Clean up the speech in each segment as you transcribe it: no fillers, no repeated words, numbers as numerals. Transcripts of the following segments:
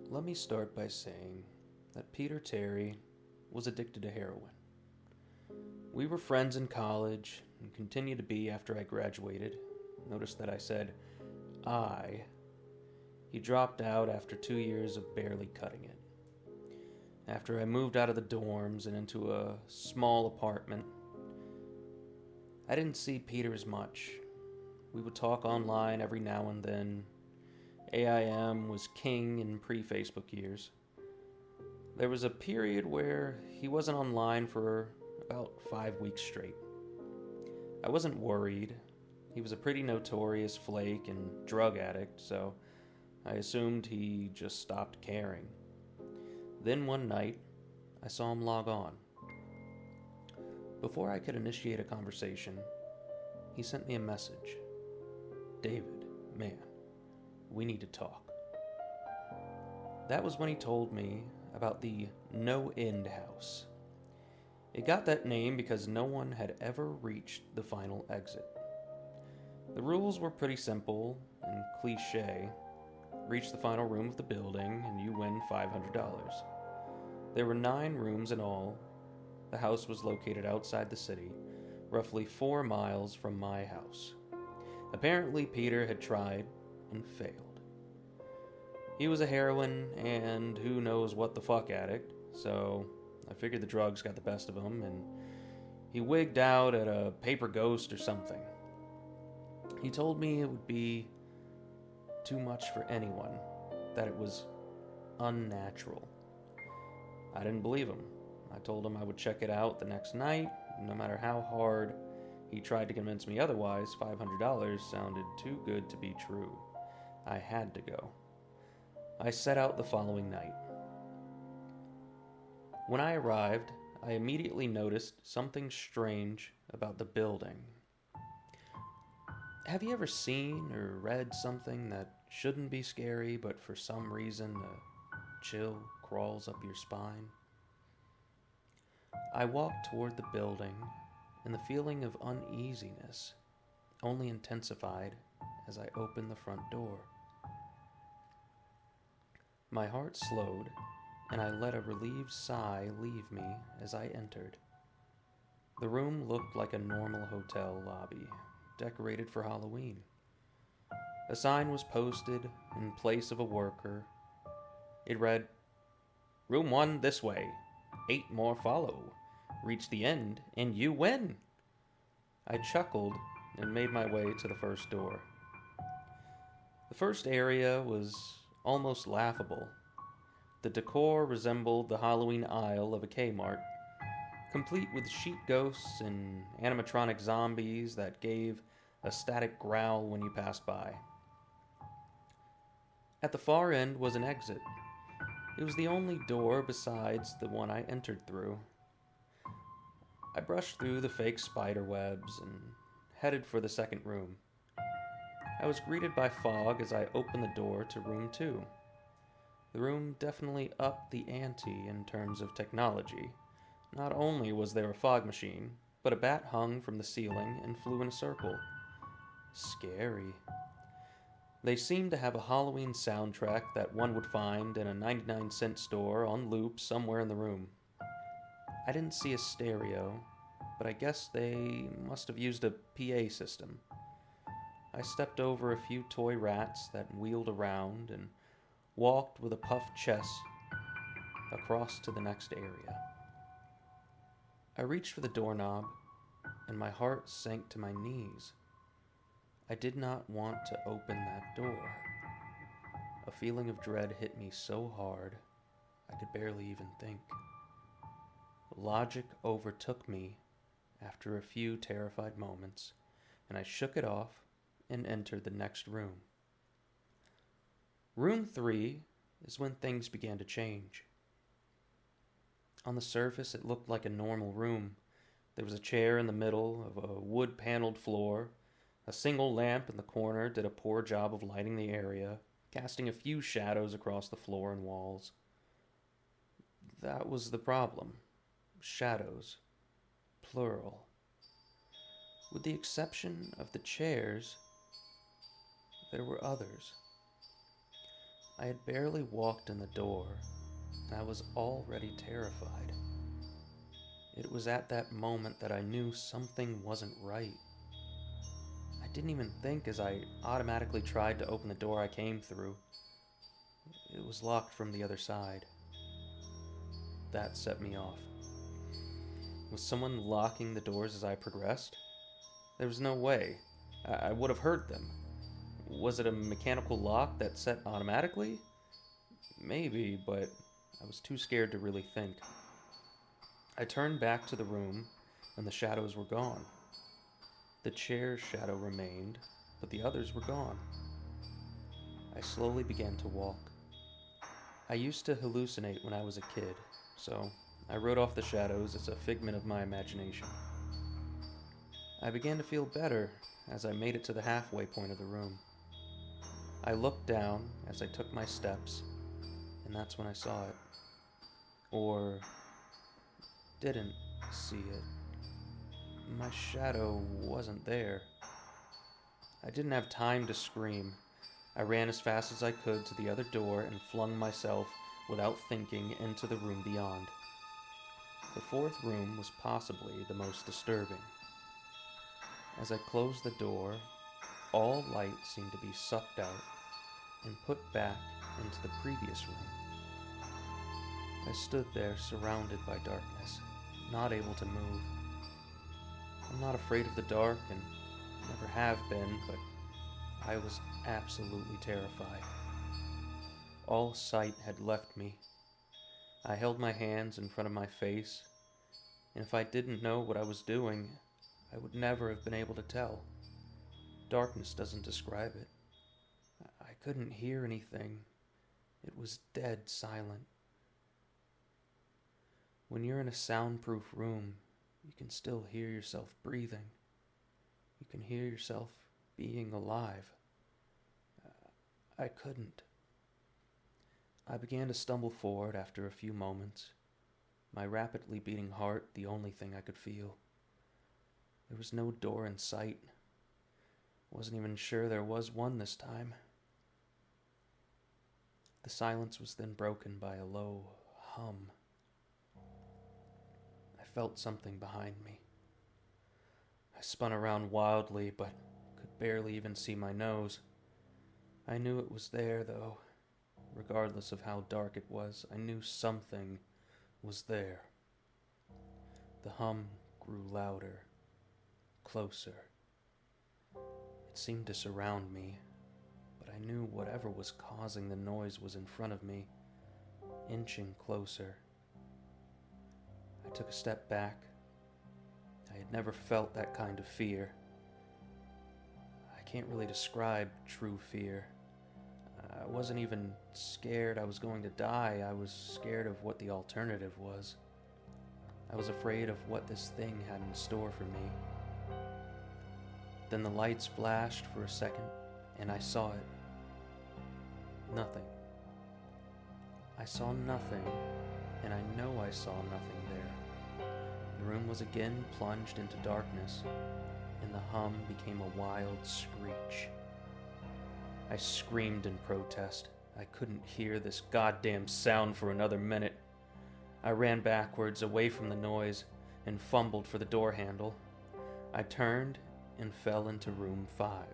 Let me start by saying that Peter Terry was addicted to heroin. We were friends in college and continue to be after I graduated. Notice that I said I. He dropped out after 2 years of barely cutting it. After I moved out of the dorms and into a small apartment, I didn't see Peter as much. We would talk online every now and then. AIM was king in pre-Facebook years. There was a period where he wasn't online for about 5 weeks straight. I wasn't worried. He was a pretty notorious flake and drug addict, so I assumed he just stopped caring. Then one night, I saw him log on. Before I could initiate a conversation, he sent me a message. David, man, we need to talk. That was when he told me about the NoEnd house. It got that name because no one had ever reached the final exit. The rules were pretty simple and cliche. Reach the final room of the building and you win $500. There were 9 rooms in all. The house was located outside the city, roughly 4 miles from my house. Apparently, Peter had tried and failed. He was a heroin and who knows what the fuck addict, so I figured the drugs got the best of him and he wigged out at a paper ghost or something. He told me it would be too much for anyone, that it was unnatural. I didn't believe him. I told him I would check it out the next night. No matter how hard he tried to convince me otherwise, $500 sounded too good to be true. I had to go. I set out the following night. When I arrived, I immediately noticed something strange about the building. Have you ever seen or read something that shouldn't be scary, but for some reason a chill crawls up your spine? I walked toward the building, and the feeling of uneasiness only intensified as I opened the front door. My heart slowed, and I let a relieved sigh leave me as I entered. The room looked like a normal hotel lobby, decorated for Halloween. A sign was posted in place of a worker. It read, "Room 1 this way. 8 more follow. Reach the end and you win." I chuckled and made my way to the first door. The first area was almost laughable. The decor resembled the Halloween aisle of a Kmart, complete with sheet ghosts and animatronic zombies that gave a static growl when you passed by. At the far end was an exit. It was the only door besides the one I entered through. I brushed through the fake spider webs and headed for the second room. I was greeted by fog as I opened the door to room 2. The room definitely upped the ante in terms of technology. Not only was there a fog machine, but a bat hung from the ceiling and flew in a circle. Scary. They seemed to have a Halloween soundtrack that one would find in a 99-cent store on loop somewhere in the room. I didn't see a stereo, but I guess they must have used a PA system. I stepped over a few toy rats that wheeled around and walked with a puffed chest across to the next area. I reached for the doorknob, and my heart sank to my knees. I did not want to open that door. A feeling of dread hit me so hard, I could barely even think. Logic overtook me after a few terrified moments, and I shook it off and entered the next room. Room 3 is when things began to change. On the surface, it looked like a normal room. There was a chair in the middle of a wood-paneled floor. A single lamp in the corner did a poor job of lighting the area, casting a few shadows across the floor and walls. That was the problem. Shadows. Plural. With the exception of the chairs, there were others. I I had barely walked in the door, and I was already terrified. It was at that moment that I knew something wasn't right. I didn't even think as I automatically tried to open the door I came through. It was locked from the other side. That set me off. Was someone locking the doors as I progressed? There was no way. I would have heard them. Was it a mechanical lock that set automatically? Maybe, but I was too scared to really think. I turned back to the room, and the shadows were gone. The chair's shadow remained, but the others were gone. I slowly began to walk. I used to hallucinate when I was a kid, so I wrote off the shadows as a figment of my imagination. I began to feel better as I made it to the halfway point of the room. I looked down as I took my steps, and that's when I saw it. Or didn't see it. My shadow wasn't there. I didn't have time to scream. I ran as fast as I could to the other door and flung myself, without thinking, into the room beyond. The fourth room was possibly the most disturbing. As I closed the door, all light seemed to be sucked out and put back into the previous room. I stood there surrounded by darkness, not able to move. I'm not afraid of the dark and never have been, but I was absolutely terrified. All sight had left me. I held my hands in front of my face, and if I didn't know what I was doing, I would never have been able to tell. Darkness doesn't describe it. I couldn't hear anything. It was dead silent. When you're in a soundproof room, you can still hear yourself breathing. You can hear yourself being alive. I couldn't. I began to stumble forward after a few moments, my rapidly beating heart the only thing I could feel. There was no door in sight. Wasn't even sure there was one this time. The silence was then broken by a low hum. I felt something behind me. I spun around wildly, but could barely even see my nose. I knew it was there, though. Regardless of how dark it was, I knew something was there. The hum grew louder, closer. It seemed to surround me, but I knew whatever was causing the noise was in front of me, inching closer. I took a step back. I had never felt that kind of fear. I can't really describe true fear. I wasn't even scared I was going to die. I was scared of what the alternative was. I was afraid of what this thing had in store for me. Then the lights flashed for a second, and I saw it. Nothing. I saw nothing, and I know I saw nothing there. The room was again plunged into darkness, and the hum became a wild screech. I screamed in protest. I couldn't hear this goddamn sound for another minute. I ran backwards, away from the noise, and fumbled for the door handle. I turned and fell into room 5.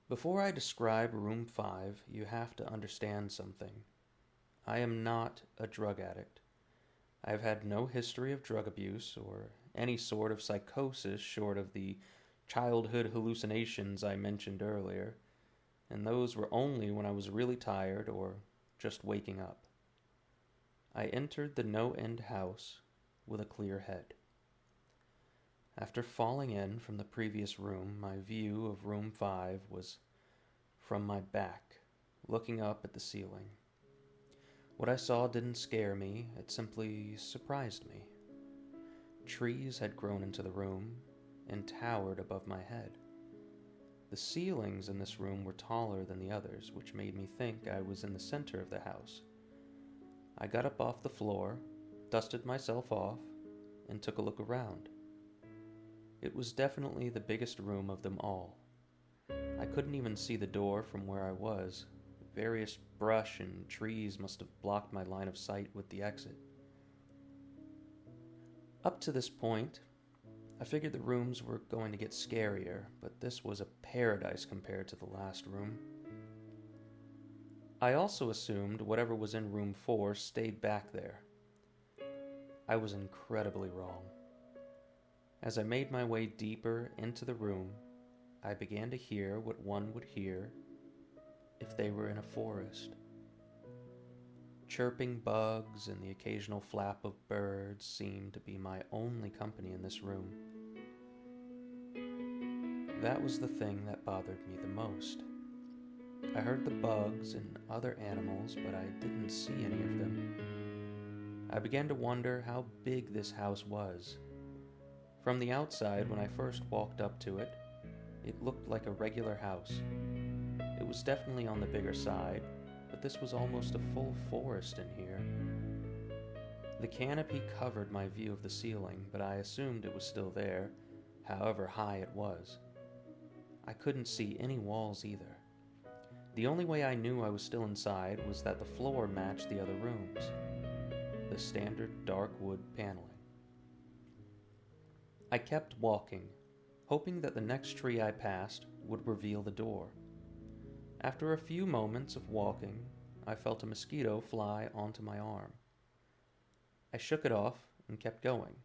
Before I describe room 5, you have to understand something. I am not a drug addict. I have had no history of drug abuse or any sort of psychosis short of the childhood hallucinations I mentioned earlier, and those were only when I was really tired or just waking up. I entered the NoEnd house with a clear head. After falling in from the previous room, my view of room 5 was from my back, looking up at the ceiling. What I saw didn't scare me, it simply surprised me. Trees had grown into the room and towered above my head. The ceilings in this room were taller than the others, which made me think I was in the center of the house. I got up off the floor, dusted myself off, and took a look around. It was definitely the biggest room of them all. I couldn't even see the door from where I was. Various brush and trees must have blocked my line of sight with the exit. Up to this point, I figured the rooms were going to get scarier, but this was a paradise compared to the last room. I also assumed whatever was in room 4 stayed back there. I was incredibly wrong. As I made my way deeper into the room, I began to hear what one would hear if they were in a forest. Chirping bugs and the occasional flap of birds seemed to be my only company in this room. That was the thing that bothered me the most. I heard the bugs and other animals, but I didn't see any of them. I began to wonder how big this house was. From the outside, when I first walked up to it, it looked like a regular house. It was definitely on the bigger side, but this was almost a full forest in here. The canopy covered my view of the ceiling, but I assumed it was still there, however high it was. I couldn't see any walls either. The only way I knew I was still inside was that the floor matched the other rooms, the standard dark wood paneling. I kept walking, hoping that the next tree I passed would reveal the door. After a few moments of walking, I felt a mosquito fly onto my arm. I shook it off and kept going.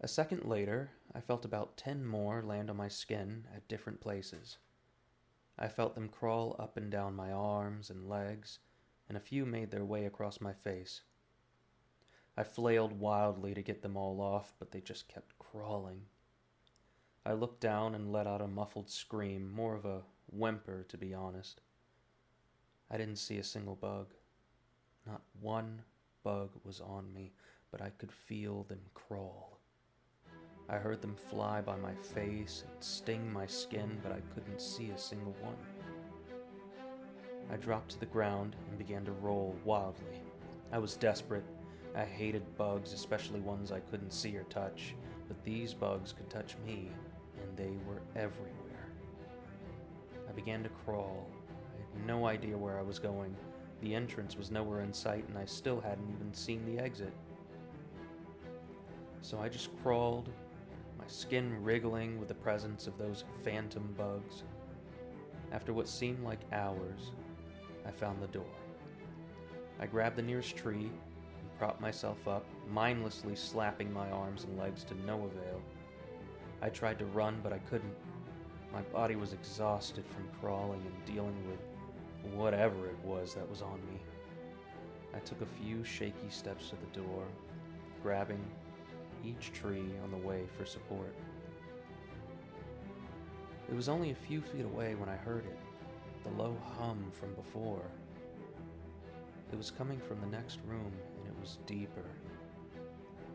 A second later, I felt about 10 more land on my skin at different places. I felt them crawl up and down my arms and legs, and a few made their way across my face. I flailed wildly to get them all off, but they just kept crawling. I looked down and let out a muffled scream, more of a whimper, to be honest. I didn't see a single bug. Not one bug was on me, but I could feel them crawl. I heard them fly by my face and sting my skin, but I couldn't see a single one. I dropped to the ground and began to roll wildly. I was desperate. I hated bugs, especially ones I couldn't see or touch, but these bugs could touch me, and they were everywhere. I began to crawl. I had no idea where I was going. The entrance was nowhere in sight, and I still hadn't even seen the exit. So I just crawled, my skin wriggling with the presence of those phantom bugs. After what seemed like hours, I found the door. I grabbed the nearest tree and propped myself up, mindlessly slapping my arms and legs to no avail. I tried to run, but I couldn't. My body was exhausted from crawling and dealing with whatever it was that was on me. I took a few shaky steps to the door, grabbing each tree on the way for support. It was only a few feet away when I heard it, the low hum from before. It was coming from the next room, and it was deeper.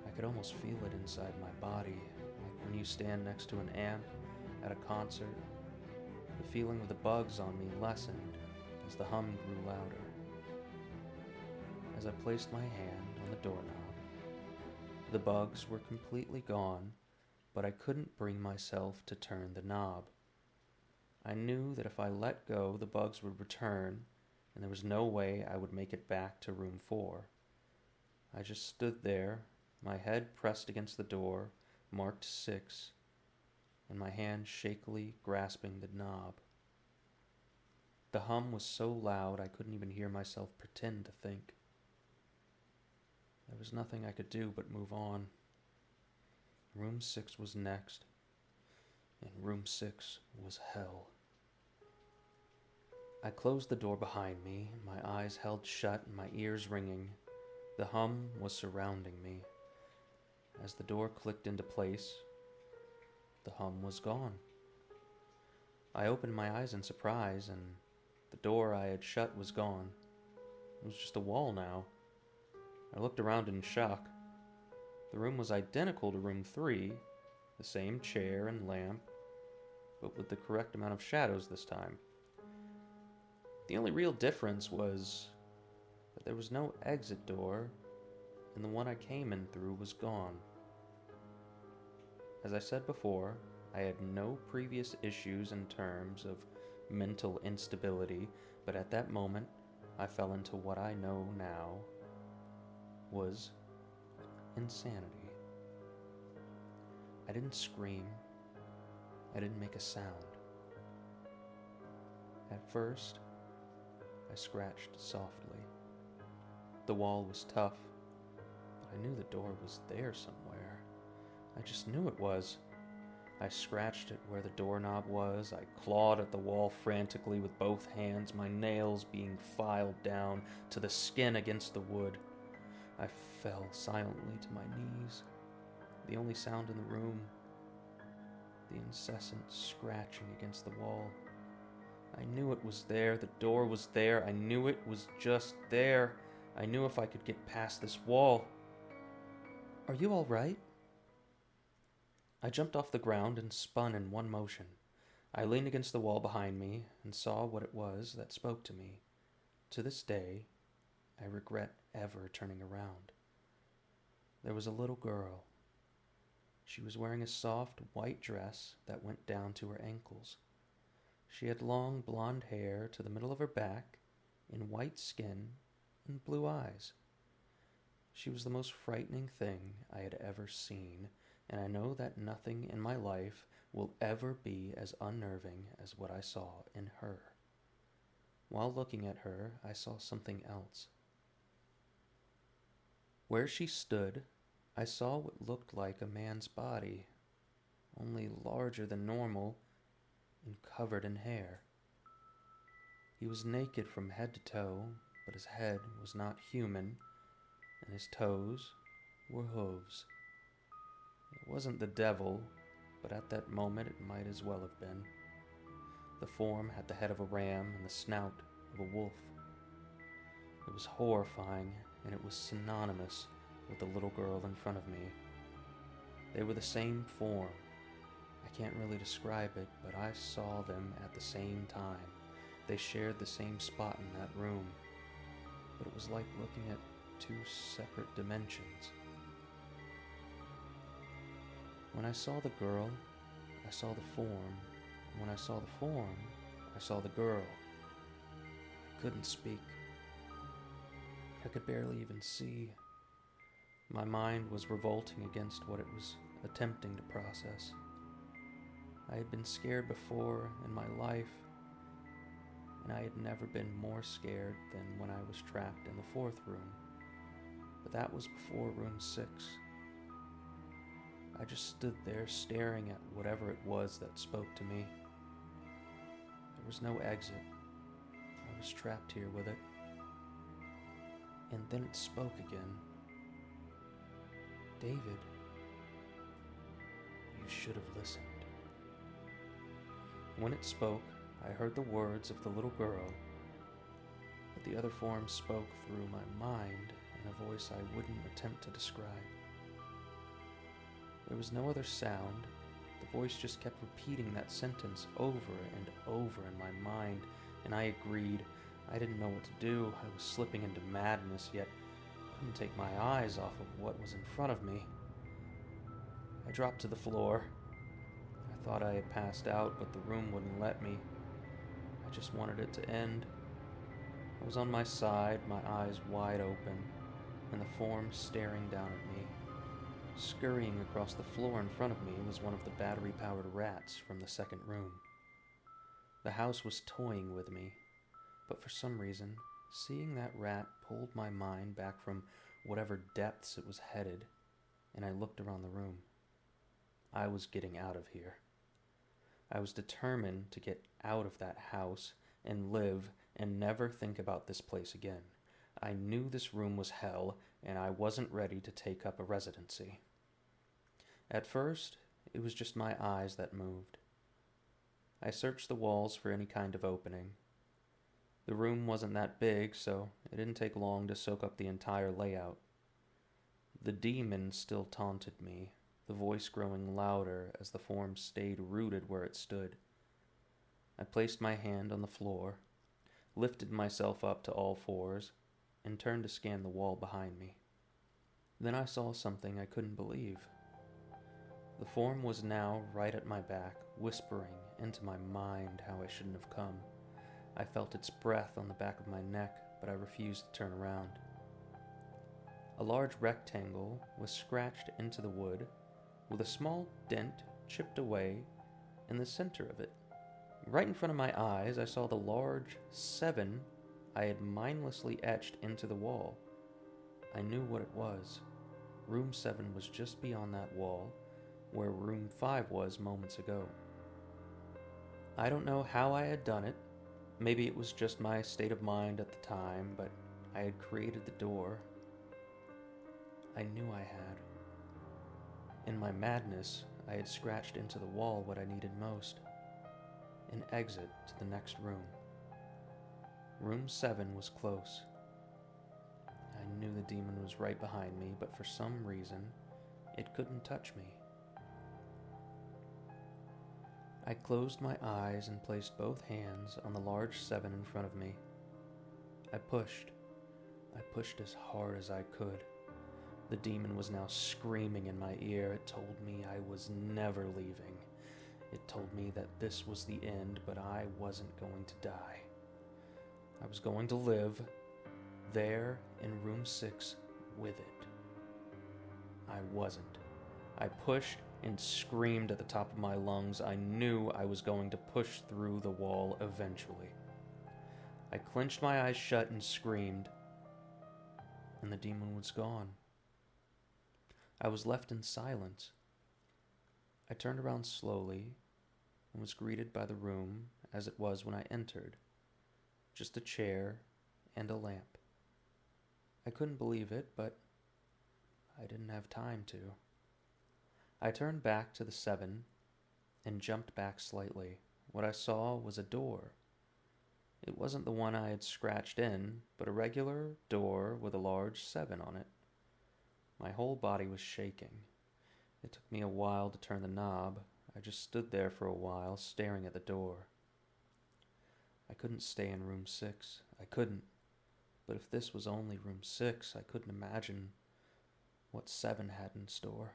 I could almost feel it inside my body, like when you stand next to an amp at a concert. The feeling of the bugs on me lessened as the hum grew louder. As I placed my hand on the doorknob, the bugs were completely gone, but I couldn't bring myself to turn the knob. I knew that if I let go, the bugs would return, and there was no way I would make it back to room 4. I just stood there, my head pressed against the door, marked 6, and my hand shakily grasping the knob. The hum was so loud I couldn't even hear myself pretend to think. There was nothing I could do but move on. Room 6 was next, and room 6 was hell. I closed the door behind me, my eyes held shut and my ears ringing. The hum was surrounding me. As the door clicked into place, the hum was gone. I opened my eyes in surprise, and the door I had shut was gone. It was just a wall now. I looked around in shock. The room was identical to room 3, the same chair and lamp, but with the correct amount of shadows this time. The only real difference was that there was no exit door, and the one I came in through was gone. As I said before, I had no previous issues in terms of mental instability, but at that moment, I fell into what I know now was insanity. I didn't scream. I didn't make a sound. At first, I scratched softly. The wall was tough, but I knew the door was there somewhere. I just knew it was. I scratched at where the doorknob was. I clawed at the wall frantically with both hands, my nails being filed down to the skin against the wood. I fell silently to my knees. The only sound in the room, the incessant scratching against the wall. I knew it was there. The door was there. I knew it was just there. I knew if I could get past this wall. "Are you all right?" I jumped off the ground and spun in one motion. I leaned against the wall behind me and saw what it was that spoke to me. To this day, I regret ever turning around. There was a little girl. She was wearing a soft white dress that went down to her ankles. She had long blonde hair to the middle of her back, in white skin and blue eyes. She was the most frightening thing I had ever seen, and I know that nothing in my life will ever be as unnerving as what I saw in her. While looking at her, I saw something else. Where she stood, I saw what looked like a man's body, only larger than normal and covered in hair. He was naked from head to toe, but his head was not human, and his toes were hooves. It wasn't the devil, but at that moment it might as well have been. The form had the head of a ram and the snout of a wolf. It was horrifying, and it was synonymous with the little girl in front of me. They were the same form. I can't really describe it, but I saw them at the same time. They shared the same spot in that room, but it was like looking at two separate dimensions. When I saw the girl, I saw the form. When I saw the form, I saw the girl. I couldn't speak. I could barely even see. My mind was revolting against what it was attempting to process. I had been scared before in my life, and I had never been more scared than when I was trapped in the fourth room. But that was before room 6. I just stood there staring at whatever it was that spoke to me. There was no exit. I was trapped here with it. And then it spoke again. "David, you should have listened." When it spoke, I heard the words of the little girl, but the other form spoke through my mind in a voice I wouldn't attempt to describe. There was no other sound. The voice just kept repeating that sentence over and over in my mind, and I agreed. I didn't know what to do. I was slipping into madness, yet couldn't take my eyes off of what was in front of me. I dropped to the floor. I thought I had passed out, but the room wouldn't let me. I just wanted it to end. I was on my side, my eyes wide open, and the form staring down at me. Scurrying across the floor in front of me was one of the battery-powered rats from the second room. The house was toying with me, but for some reason, seeing that rat pulled my mind back from whatever depths it was headed, and I looked around the room. I was getting out of here. I was determined to get out of that house and live and never think about this place again. I knew this room was hell, and I wasn't ready to take up a residency. At first, it was just my eyes that moved. I searched the walls for any kind of opening. The room wasn't that big, so it didn't take long to soak up the entire layout. The demon still taunted me, the voice growing louder as the form stayed rooted where it stood. I placed my hand on the floor, lifted myself up to all fours, and turned to scan the wall behind me. Then I saw something I couldn't believe. The form was now right at my back, whispering into my mind how I shouldn't have come. I felt its breath on the back of my neck, but I refused to turn around. A large rectangle was scratched into the wood, with a small dent chipped away in the center of it. Right in front of my eyes, I saw the large 7 I had mindlessly etched into the wall. I knew what it was. Room 7 was just beyond that wall, where room 5 was moments ago. I don't know how I had done it. Maybe it was just my state of mind at the time, but I had created the door. I knew I had. In my madness, I had scratched into the wall what I needed most: an exit to the next room. Room 7 was close. I knew the demon was right behind me, but for some reason, it couldn't touch me. I closed my eyes and placed both hands on the large 7 in front of me. I pushed as hard as I could. The demon was now screaming in my ear. It told me I was never leaving. It told me that this was the end, but I wasn't going to die. I was going to live there in room 6 with it. I wasn't. I pushed and screamed at the top of my lungs. I knew I was going to push through the wall eventually. I clenched my eyes shut and screamed, and the demon was gone. I was left in silence. I turned around slowly and was greeted by the room as it was when I entered. Just a chair and a lamp. I couldn't believe it, but I didn't have time to. I turned back to the 7 and jumped back slightly. What I saw was a door. It wasn't the one I had scratched in, but a regular door with a large 7 on it. My whole body was shaking. It took me a while to turn the knob. I just stood there for a while, staring at the door. I couldn't stay in room 6. I couldn't. But if this was only room 6, I couldn't imagine what 7 had in store.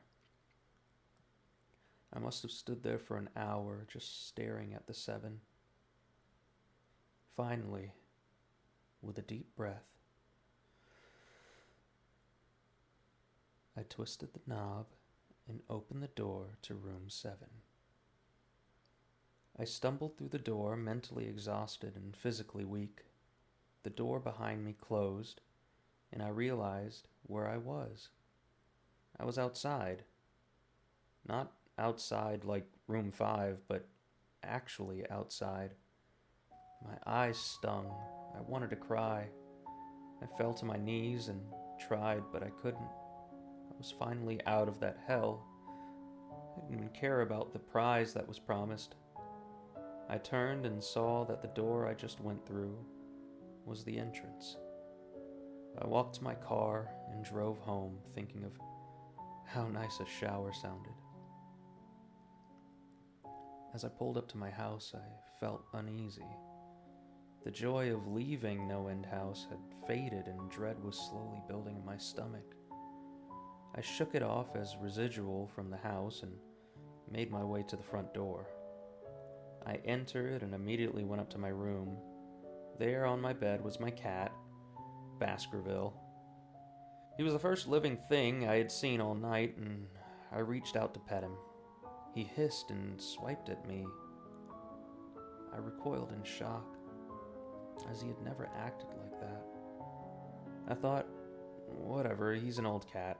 I must have stood there for an hour, just staring at the 7. Finally, with a deep breath, I twisted the knob and opened the door to room 7. I stumbled through the door, mentally exhausted and physically weak. The door behind me closed, and I realized where I was. I was outside. Not outside like room 5, but actually outside. My eyes stung. I wanted to cry. I fell to my knees and tried, but I couldn't. I was finally out of that hell. I didn't even care about the prize that was promised. I turned and saw that the door I just went through was the entrance. I walked to my car and drove home, thinking of how nice a shower sounded. As I pulled up to my house, I felt uneasy. The joy of leaving NoEnd house had faded and dread was slowly building in my stomach. I shook it off as residual from the house and made my way to the front door. I entered and immediately went up to my room. There on my bed was my cat, Baskerville. He was the first living thing I had seen all night, and I reached out to pet him. He hissed and swiped at me. I recoiled in shock, as he had never acted like that. I thought, whatever, he's an old cat.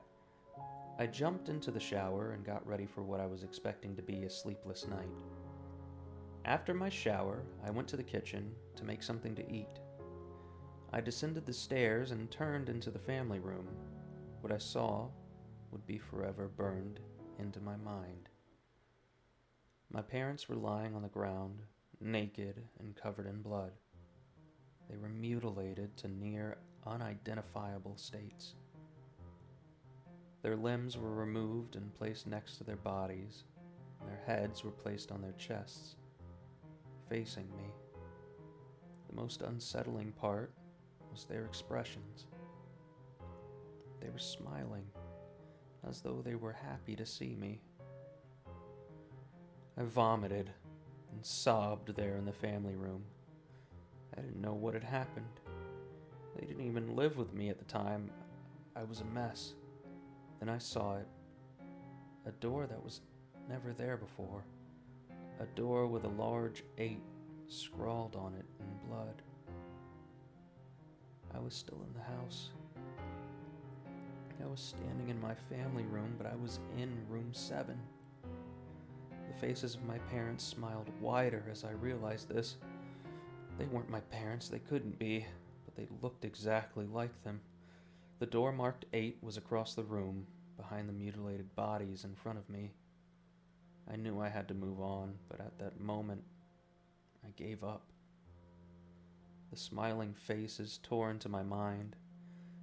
I jumped into the shower and got ready for what I was expecting to be a sleepless night. After my shower, I went to the kitchen to make something to eat. I descended the stairs and turned into the family room. What I saw would be forever burned into my mind. My parents were lying on the ground, naked and covered in blood. They were mutilated to near unidentifiable states. Their limbs were removed and placed next to their bodies, and their heads were placed on their chests, facing me. The most unsettling part was their expressions. They were smiling, as though they were happy to see me. I vomited and sobbed there in the family room. I didn't know what had happened. They didn't even live with me at the time. I was a mess. Then I saw it. A door that was never there before. A door with a large 8 scrawled on it in blood. I was still in the house. I was standing in my family room, but I was in room 7. The faces of my parents smiled wider as I realized this. They weren't my parents, they couldn't be, but they looked exactly like them. The door marked 8 was across the room, behind the mutilated bodies in front of me. I knew I had to move on, but at that moment, I gave up. The smiling faces tore into my mind.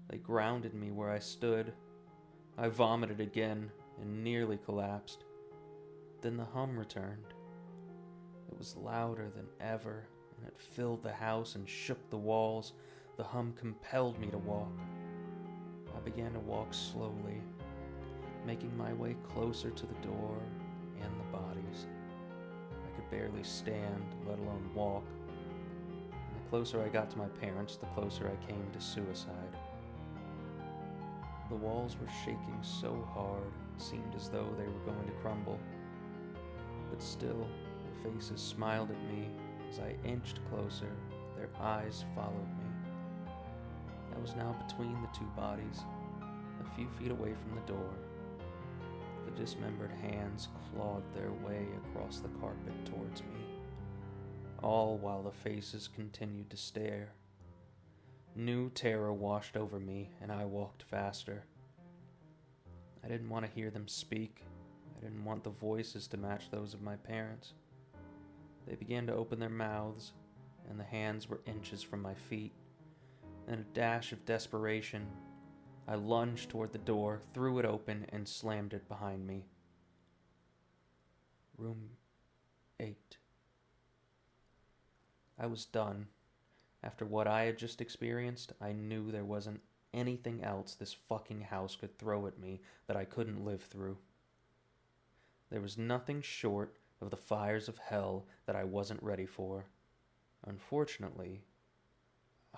They grounded me where I stood. I vomited again and nearly collapsed. Then the hum returned. It was louder than ever, and it filled the house and shook the walls. The hum compelled me to walk. I began to walk slowly, making my way closer to the door and the bodies. I could barely stand, let alone walk. And the closer I got to my parents, the closer I came to suicide. The walls were shaking so hard, it seemed as though they were going to crumble. But still, the faces smiled at me as I inched closer. Their eyes followed me. I was now between the 2 bodies, a few feet away from the door. The dismembered hands clawed their way across the carpet towards me, all while the faces continued to stare. New terror washed over me, and I walked faster. I didn't want to hear them speak. I didn't want the voices to match those of my parents. They began to open their mouths, and the hands were inches from my feet. In a dash of desperation, I lunged toward the door, threw it open, and slammed it behind me. Room 8. I was done. After what I had just experienced, I knew there wasn't anything else this fucking house could throw at me that I couldn't live through. There was nothing short of the fires of hell that I wasn't ready for. Unfortunately,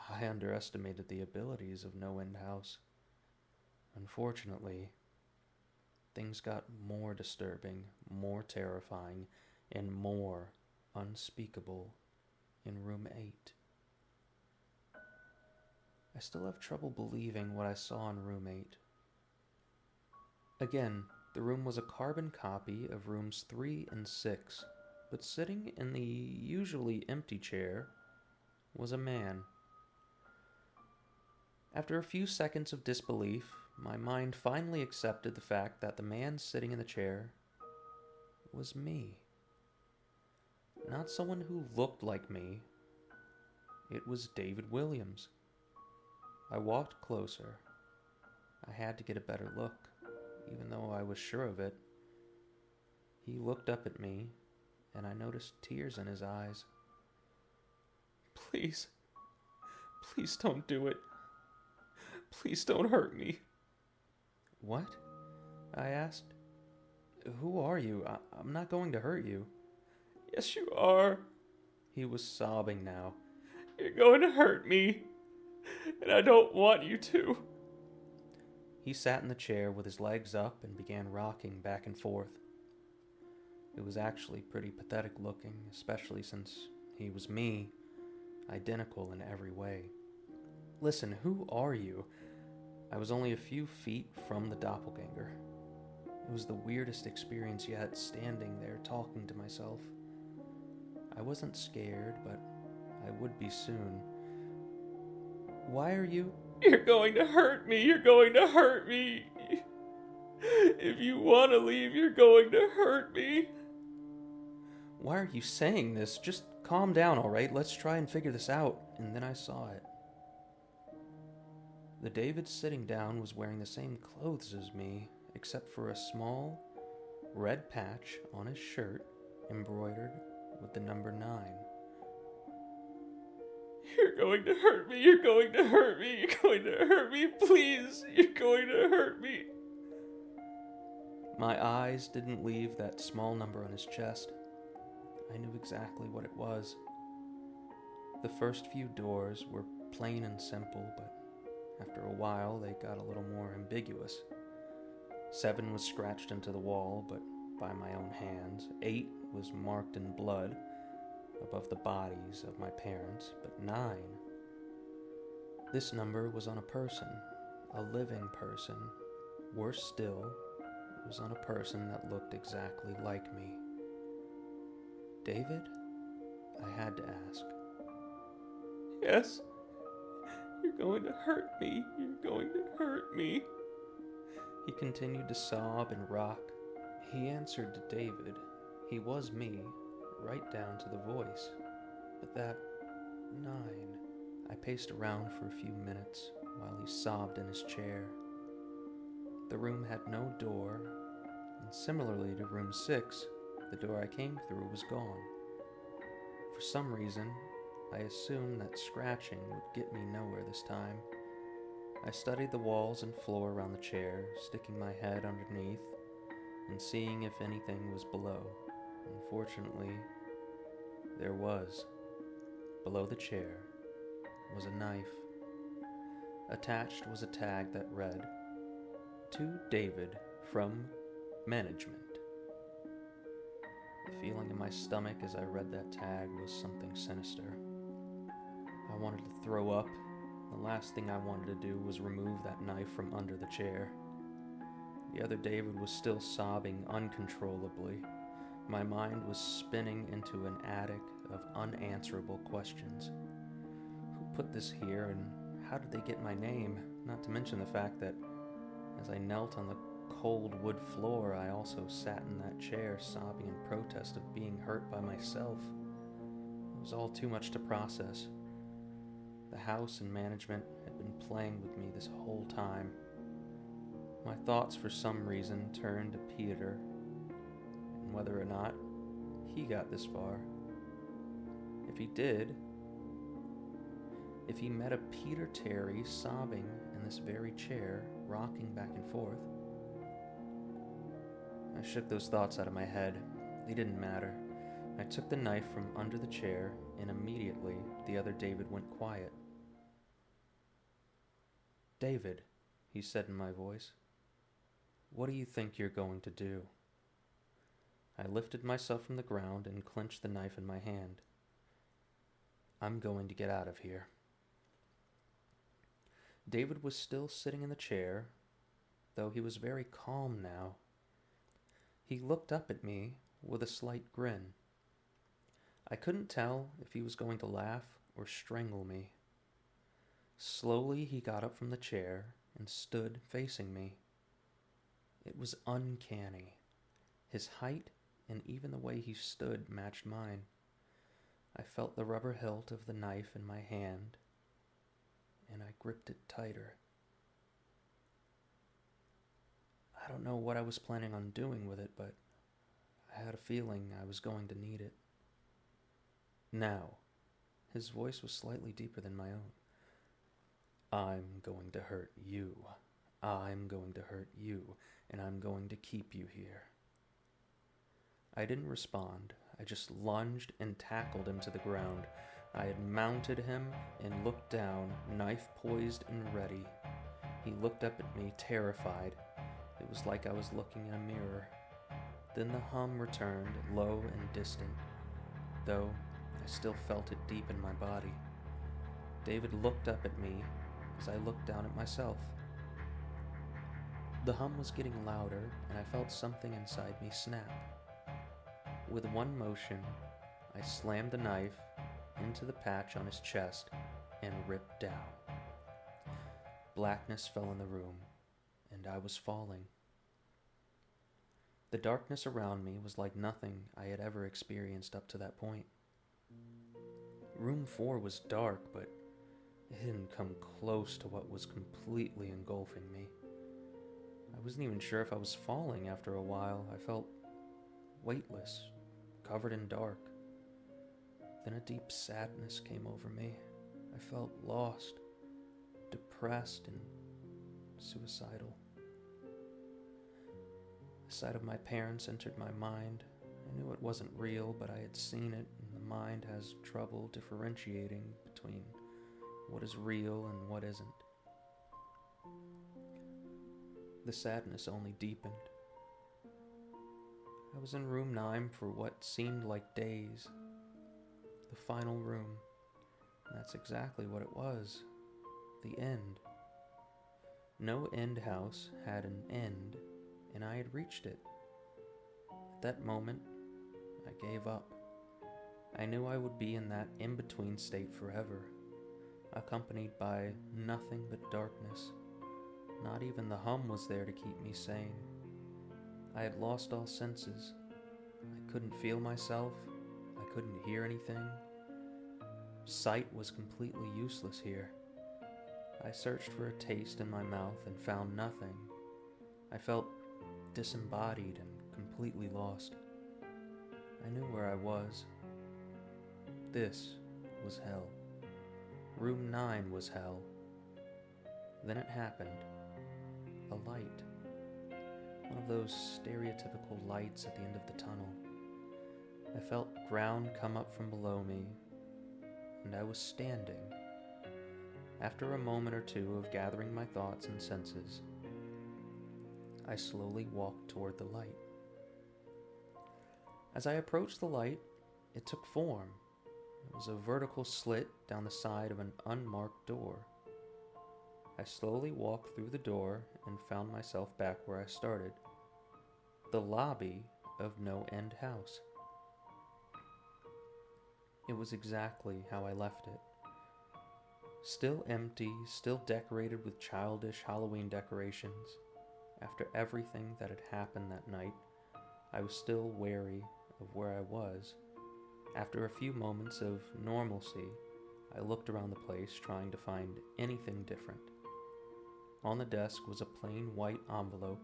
I underestimated the abilities of NoEnd House. Unfortunately, things got more disturbing, more terrifying, and more unspeakable in room 8. I still have trouble believing what I saw in room 8. Again, the room was a carbon copy of rooms 3 and 6, but sitting in the usually empty chair was a man. After a few seconds of disbelief, my mind finally accepted the fact that the man sitting in the chair was me. Not someone who looked like me. It was David Williams. I walked closer. I had to get a better look, even though I was sure of it. He looked up at me, and I noticed tears in his eyes. Please don't do it. Please don't hurt me. What? I asked. Who are you? I'm not going to hurt you. Yes, you are. He was sobbing now. You're going to hurt me, and I don't want you to. He sat in the chair with his legs up and began rocking back and forth. It was actually pretty pathetic looking, especially since he was me, identical in every way. Listen, who are you? I was only a few feet from the doppelganger. It was the weirdest experience yet, standing there talking to myself. I wasn't scared, but I would be soon. Why are you? You're going to hurt me. You're going to hurt me. If you want to leave, you're going to hurt me. Why are you saying this? Just calm down, all right? Let's try and figure this out. And then I saw it. The David sitting down was wearing the same clothes as me, except for a small red patch on his shirt embroidered with the number 9. You're going to hurt me. You're going to hurt me. You're going to hurt me. Please. You're going to hurt me. My eyes didn't leave that small number on his chest. I knew exactly what it was. The first few doors were plain and simple, but after a while they got a little more ambiguous. 7 was scratched into the wall, but by my own hands. 8 was marked in blood above the bodies of my parents, but 9, this number was on a person, a living person. Worse still, it was on a person that looked exactly like me. David? I had to ask. Yes, you're going to hurt me. You're going to hurt me. He continued to sob and rock. He answered to David. He was me, right down to the voice. But that 9. I paced around for a few minutes while he sobbed in his chair. The room had no door, and similarly to room 6, the door I came through was gone. For some reason, I assumed that scratching would get me nowhere this time. I studied the walls and floor around the chair, sticking my head underneath and seeing if anything was below. Unfortunately, there was. Below the chair was a knife. Attached was a tag that read, "To David from management." The feeling in my stomach as I read that tag was something sinister. I wanted to throw up. The last thing I wanted to do was remove that knife from under the chair. The other David was still sobbing uncontrollably. My mind was spinning into an attic of unanswerable questions. Who put this here, and how did they get my name? Not to mention the fact that as I knelt on the cold wood floor, I also sat in that chair sobbing in protest of being hurt by myself. It was all too much to process. The house and management had been playing with me this whole time. My thoughts for some reason turned to Peter, and whether or not he got this far. If he did, if he met a Peter Terry sobbing in this very chair, rocking back and forth. I shook those thoughts out of my head. They didn't matter. I took the knife from under the chair, and immediately the other David went quiet. "David," he said in my voice, "what do you think you're going to do?" I lifted myself from the ground and clenched the knife in my hand. "I'm going to get out of here." David was still sitting in the chair, though he was very calm now. He looked up at me with a slight grin. I couldn't tell if he was going to laugh or strangle me. Slowly he got up from the chair and stood facing me. It was uncanny. His height and even the way he stood matched mine. I felt the rubber hilt of the knife in my hand, and I gripped it tighter. I don't know what I was planning on doing with it, but I had a feeling I was going to need it. "Now," his voice was slightly deeper than my own, "I'm going to hurt you. I'm going to hurt you, and I'm going to keep you here." I didn't respond. I just lunged and tackled him to the ground. I had mounted him and looked down, knife poised and ready. He looked up at me, terrified. It was like I was looking in a mirror. Then the hum returned, low and distant, though I still felt it deep in my body. David looked up at me as I looked down at myself. The hum was getting louder, and I felt something inside me snap. With one motion, I slammed the knife into the patch on his chest and ripped down. Blackness fell in the room, and I was falling. The darkness around me was like nothing I had ever experienced up to that point. Room 4 was dark, but it didn't come close to what was completely engulfing me. I wasn't even sure if I was falling after a while. I felt weightless, covered in dark. Then a deep sadness came over me. I felt lost, depressed, and suicidal. The sight of my parents entered my mind. I knew it wasn't real, but I had seen it, and the mind has trouble differentiating between what is real and what isn't. The sadness only deepened. I was in room 9 for what seemed like days. The final room. And that's exactly what it was. The end. NoEnd house had an end, and I had reached it. At that moment, I gave up. I knew I would be in that in-between state forever, accompanied by nothing but darkness. Not even the hum was there to keep me sane. I had lost all senses. I couldn't feel myself. I couldn't hear anything. Sight was completely useless here. I searched for a taste in my mouth and found nothing. I felt disembodied and completely lost. I knew where I was. This was hell. Room 9 was hell. Then it happened. A light. One of those stereotypical lights at the end of the tunnel. I felt ground come up from below me, and I was standing. After a moment or two of gathering my thoughts and senses, I slowly walked toward the light. As I approached the light, it took form. It was a vertical slit down the side of an unmarked door. I slowly walked through the door and found myself back where I started. The lobby of NoEnd house. It was exactly how I left it. Still empty, still decorated with childish Halloween decorations. After everything that had happened that night, I was still wary of where I was. After a few moments of normalcy, I looked around the place trying to find anything different. On the desk was a plain white envelope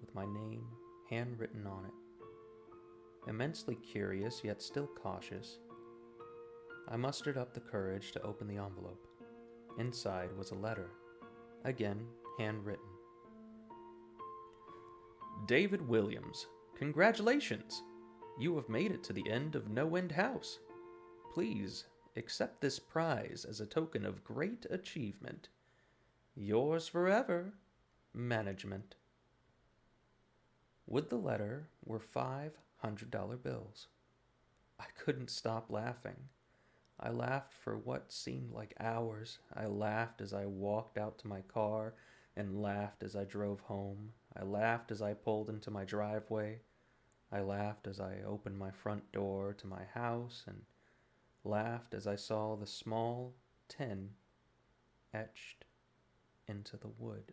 with my name handwritten on it. Immensely curious, yet still cautious, I mustered up the courage to open the envelope. Inside was a letter, again handwritten. David Williams, congratulations! You have made it to the end of NoEnd house. Please accept this prize as a token of great achievement. Yours forever, Management. With the letter were $500 bills. I couldn't stop laughing. I laughed for what seemed like hours. I laughed as I walked out to my car and laughed as I drove home. I laughed as I pulled into my driveway. I laughed as I opened my front door to my house and laughed as I saw the small 10 etched into the wood.